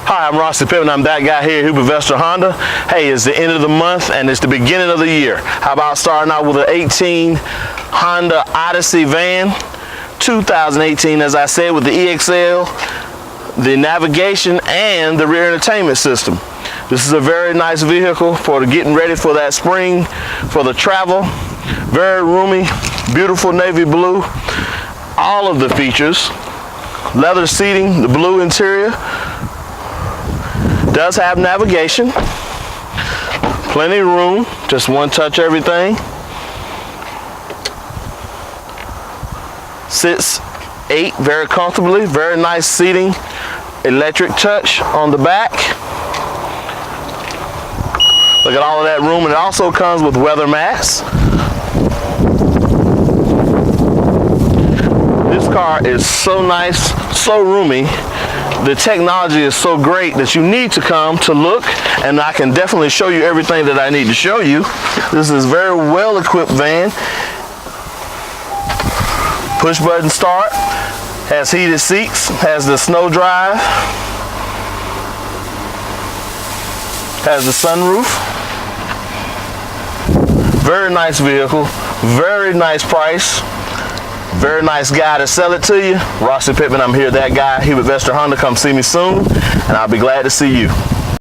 Hi, I'm Rossi Pittman. I'm that guy here at Hubert Honda. Hey, it's the end of the month and it's the beginning of the year. How about starting out with an 18 Honda Odyssey van, 2018, as I said, with the EX-L, the navigation, and the rear entertainment system. This is a very nice vehicle for getting ready for that spring, for the travel. Very roomy, beautiful navy blue. All of the features, leather seating, the blue interior. Does have navigation, plenty of room, just one touch everything. Sits 8 very comfortably, very nice seating, electric touch on the back. Look at all of that room, and it also comes with weather mats. This car is so nice, so roomy. The technology is so great that you need to come to look, and I can definitely show you everything that I need to show you. This is a very well equipped van. Push button start, has heated seats, has the snow drive, has the sunroof. Very nice vehicle, very nice price. Very nice guy to sell it to you. Rossi Pittman, I'm here, that guy, Hubert Honda. Come see me soon, and I'll be glad to see you.